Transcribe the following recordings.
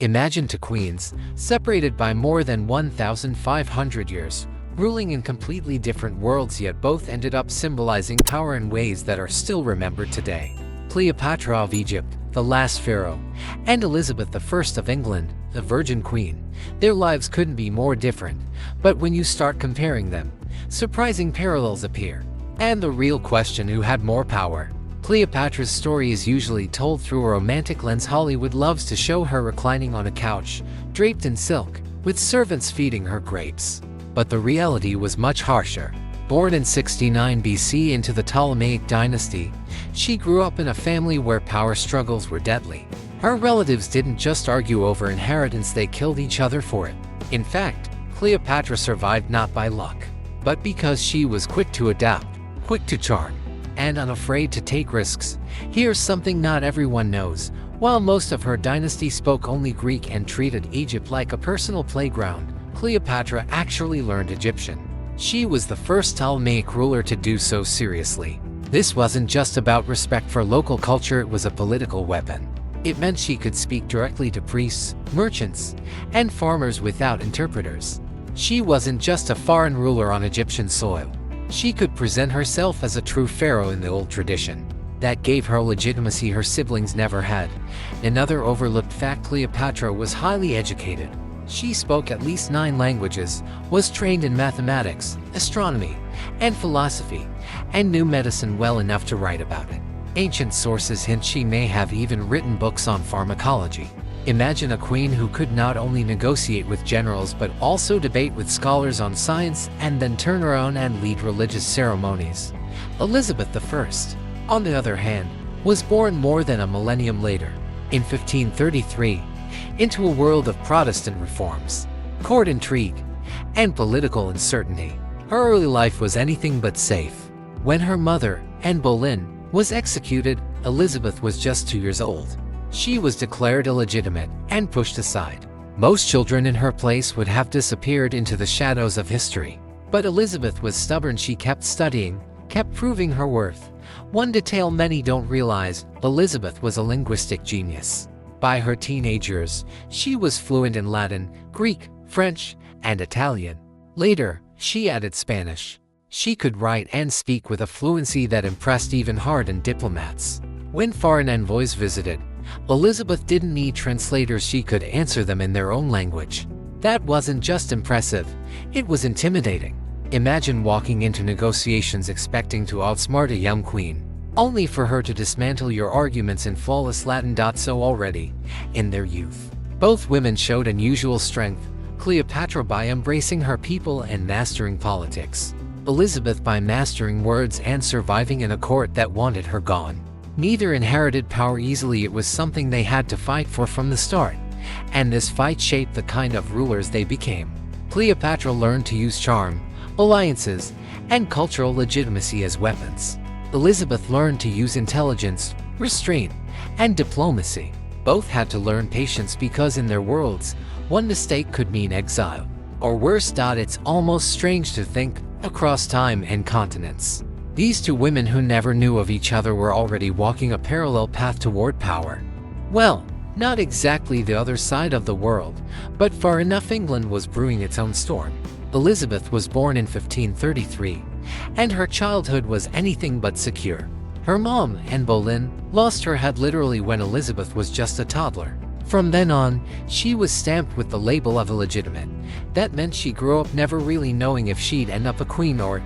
Imagine two queens, separated by more than 1,500 years, ruling in completely different worlds, yet both ended up symbolizing power in ways that are still remembered today. Cleopatra of Egypt, the last pharaoh, and Elizabeth I of England, the Virgin Queen. Their lives couldn't be more different, but when you start comparing them, surprising parallels appear. And the real question: who had more power? Cleopatra's story is usually told through a romantic lens. Hollywood loves to show her reclining on a couch, draped in silk, with servants feeding her grapes. But the reality was much harsher. Born in 69 BC into the Ptolemaic dynasty, she grew up in a family where power struggles were deadly. Her relatives didn't just argue over inheritance, they killed each other for it. In fact, Cleopatra survived not by luck, but because she was quick to adapt, quick to charm, and unafraid to take risks. Here's something not everyone knows. While most of her dynasty spoke only Greek and treated Egypt like a personal playground, Cleopatra actually learned Egyptian. She was the first Ptolemaic ruler to do so seriously. This wasn't just about respect for local culture, it was a political weapon. It meant she could speak directly to priests, merchants, and farmers without interpreters. She wasn't just a foreign ruler on Egyptian soil. She could present herself as a true pharaoh in the old tradition. That gave her legitimacy her siblings never had. Another overlooked fact: Cleopatra was highly educated. She spoke at least 9 languages, was trained in mathematics, astronomy, and philosophy, and knew medicine well enough to write about it. Ancient sources hint she may have even written books on pharmacology. Imagine a queen who could not only negotiate with generals but also debate with scholars on science and then turn around and lead religious ceremonies. Elizabeth I, on the other hand, was born more than a millennium later, in 1533, into a world of Protestant reforms, court intrigue, and political uncertainty. Her early life was anything but safe. When her mother, Anne Boleyn, was executed, Elizabeth was just 2 years old. She was declared illegitimate and pushed aside. Most children in her place would have disappeared into the shadows of history. But Elizabeth was stubborn. She kept studying, kept proving her worth. One detail many don't realize: Elizabeth was a linguistic genius. By her teenage years, she was fluent in Latin, Greek, French, and Italian. Later, she added Spanish. She could write and speak with a fluency that impressed even hardened diplomats. When foreign envoys visited, Elizabeth didn't need translators. She could answer them in their own language. That wasn't just impressive, it was intimidating. Imagine walking into negotiations expecting to outsmart a young queen, only for her to dismantle your arguments in flawless Latin. So already, in their youth, both women showed unusual strength, Cleopatra by embracing her people and mastering politics, Elizabeth by mastering words and surviving in a court that wanted her gone. Neither inherited power easily, it was something they had to fight for from the start, and this fight shaped the kind of rulers they became. Cleopatra learned to use charm, alliances, and cultural legitimacy as weapons. Elizabeth learned to use intelligence, restraint, and diplomacy. Both had to learn patience because in their worlds, one mistake could mean exile, or worse. It's almost strange to think, across time and continents, these two women who never knew of each other were already walking a parallel path toward power. Well, not exactly the other side of the world, but far enough. England was brewing its own storm. Elizabeth was born in 1533, and her childhood was anything but secure. Her mom, Anne Boleyn, lost her head literally when Elizabeth was just a toddler. From then on, she was stamped with the label of illegitimate. That meant she grew up never really knowing if she'd end up a queen or,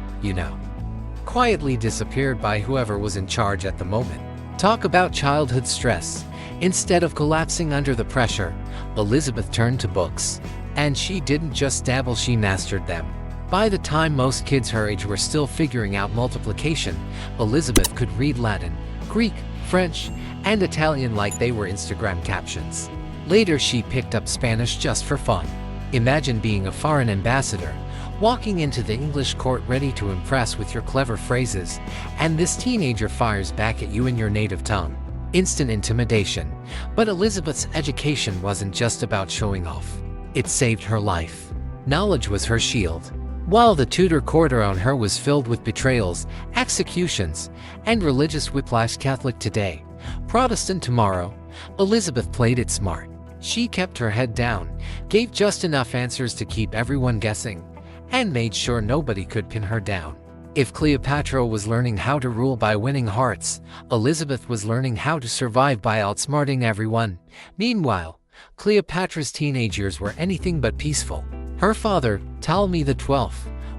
quietly disappeared by whoever was in charge at the moment. Talk about childhood stress. Instead of collapsing under the pressure, Elizabeth turned to books. And she didn't just dabble, she mastered them. By the time most kids her age were still figuring out multiplication, Elizabeth could read Latin, Greek, French, and Italian like they were Instagram captions. Later she picked up Spanish just for fun. Imagine being a foreign ambassador, walking into the English court ready to impress with your clever phrases, and this teenager fires back at you in your native tongue. Instant intimidation. But Elizabeth's education wasn't just about showing off. It saved her life. Knowledge was her shield. While the Tudor court around her was filled with betrayals, executions, and religious whiplash, Catholic today, Protestant tomorrow, Elizabeth played it smart. She kept her head down, gave just enough answers to keep everyone guessing, and made sure nobody could pin her down. If Cleopatra was learning how to rule by winning hearts, Elizabeth was learning how to survive by outsmarting everyone. Meanwhile, Cleopatra's teenage years were anything but peaceful. Her father, Ptolemy XII,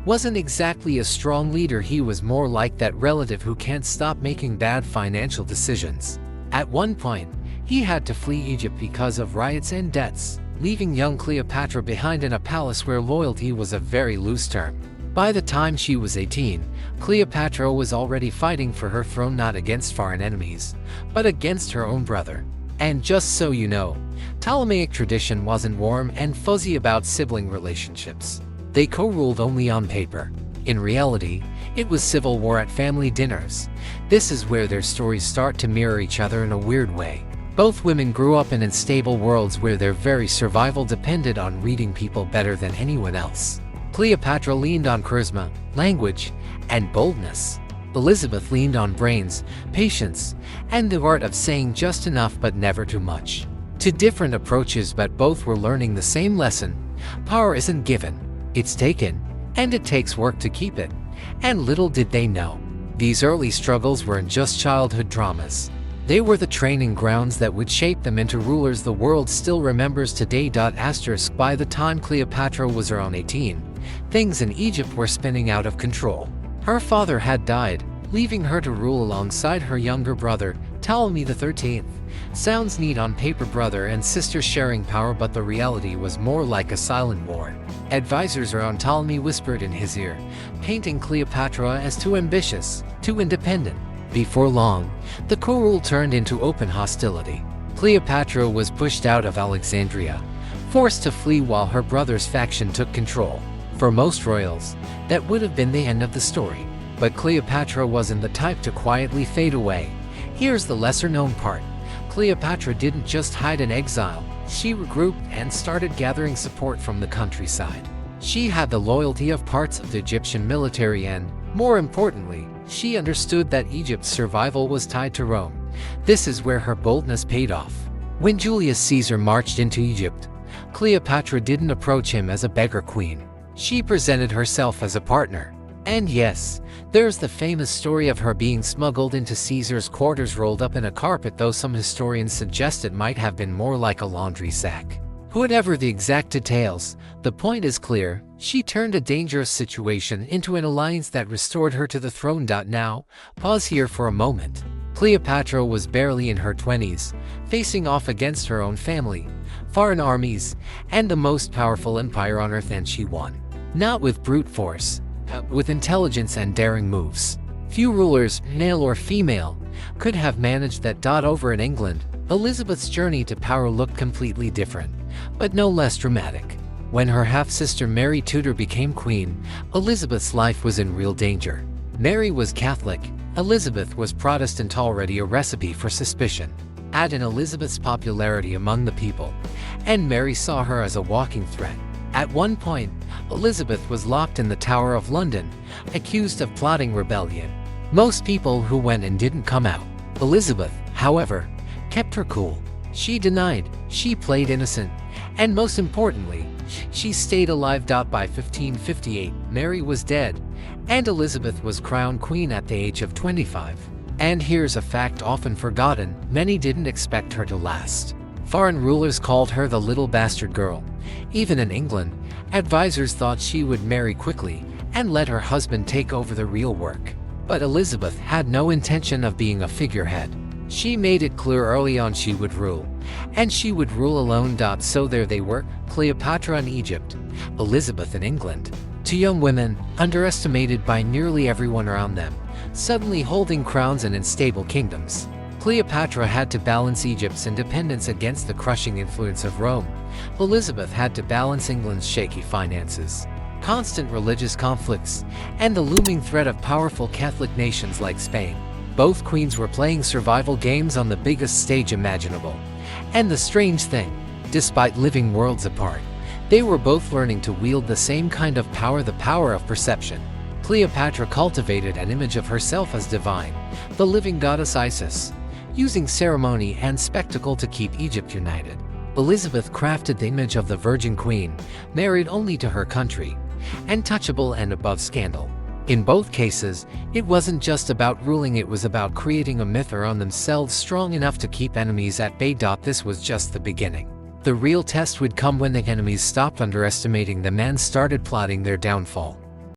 wasn't exactly a strong leader. He was more like that relative who can't stop making bad financial decisions. At one point, he had to flee Egypt because of riots and debts, leaving young Cleopatra behind in a palace where loyalty was a very loose term. By the time she was 18, Cleopatra was already fighting for her throne, not against foreign enemies, but against her own brother. And just so you know, Ptolemaic tradition wasn't warm and fuzzy about sibling relationships. They co-ruled only on paper. In reality, it was civil war at family dinners. This is where their stories start to mirror each other in a weird way. Both women grew up in unstable worlds where their very survival depended on reading people better than anyone else. Cleopatra leaned on charisma, language, and boldness. Elizabeth leaned on brains, patience, and the art of saying just enough but never too much. Two different approaches, but both were learning the same lesson. Power isn't given, it's taken, and it takes work to keep it. And little did they know, these early struggles weren't just childhood dramas. They were the training grounds that would shape them into rulers the world still remembers today. By the time Cleopatra was around 18, things in Egypt were spinning out of control. Her father had died, leaving her to rule alongside her younger brother, Ptolemy XIII. Sounds neat on paper, brother and sister sharing power, but the reality was more like a silent war. Advisors around Ptolemy whispered in his ear, painting Cleopatra as too ambitious, too independent. Before long, the co-rule turned into open hostility. Cleopatra was pushed out of Alexandria, forced to flee while her brother's faction took control. For most royals, that would have been the end of the story. But Cleopatra wasn't the type to quietly fade away. Here's the lesser-known part. Cleopatra didn't just hide in exile. She regrouped and started gathering support from the countryside. She had the loyalty of parts of the Egyptian military and, more importantly, she understood that Egypt's survival was tied to Rome. This is where her boldness paid off. When Julius Caesar marched into Egypt, Cleopatra didn't approach him as a beggar queen. She presented herself as a partner. And yes, there's the famous story of her being smuggled into Caesar's quarters rolled up in a carpet, though some historians suggest it might have been more like a laundry sack. Whatever the exact details, the point is clear. She turned a dangerous situation into an alliance that restored her to the throne. Now, pause here for a moment. Cleopatra was barely in her 20s, facing off against her own family, foreign armies, and the most powerful empire on earth, and she won. Not with brute force, but with intelligence and daring moves. Few rulers, male or female, could have managed that. Over in England, Elizabeth's journey to power looked completely different, but no less dramatic. When her half-sister Mary Tudor became queen, Elizabeth's life was in real danger. Mary was Catholic, Elizabeth was Protestant, already a recipe for suspicion. Add in Elizabeth's popularity among the people, and Mary saw her as a walking threat. At one point, Elizabeth was locked in the Tower of London, accused of plotting rebellion. Most people who went in didn't come out. Elizabeth, however, kept her cool. She denied, she played innocent, and most importantly, she stayed alive. By 1558, Mary was dead, and Elizabeth was crowned queen at the age of 25. And here's a fact often forgotten: many didn't expect her to last. Foreign rulers called her the little bastard girl. Even in England, advisors thought she would marry quickly and let her husband take over the real work. But Elizabeth had no intention of being a figurehead. She made it clear early on she would rule, and she would rule alone. So there they were, Cleopatra in Egypt, Elizabeth in England. Two young women, underestimated by nearly everyone around them, suddenly holding crowns in unstable kingdoms. Cleopatra had to balance Egypt's independence against the crushing influence of Rome. Elizabeth had to balance England's shaky finances, constant religious conflicts, and the looming threat of powerful Catholic nations like Spain. Both queens were playing survival games on the biggest stage imaginable. And the strange thing, despite living worlds apart, they were both learning to wield the same kind of power, the power of perception. Cleopatra cultivated an image of herself as divine, the living goddess Isis, using ceremony and spectacle to keep Egypt united. Elizabeth crafted the image of the Virgin Queen, married only to her country, untouchable and above scandal. In both cases, it wasn't just about ruling, it was about creating a myth around themselves strong enough to keep enemies at bay. This was just the beginning. The real test would come when the enemies stopped underestimating them and started plotting their downfall.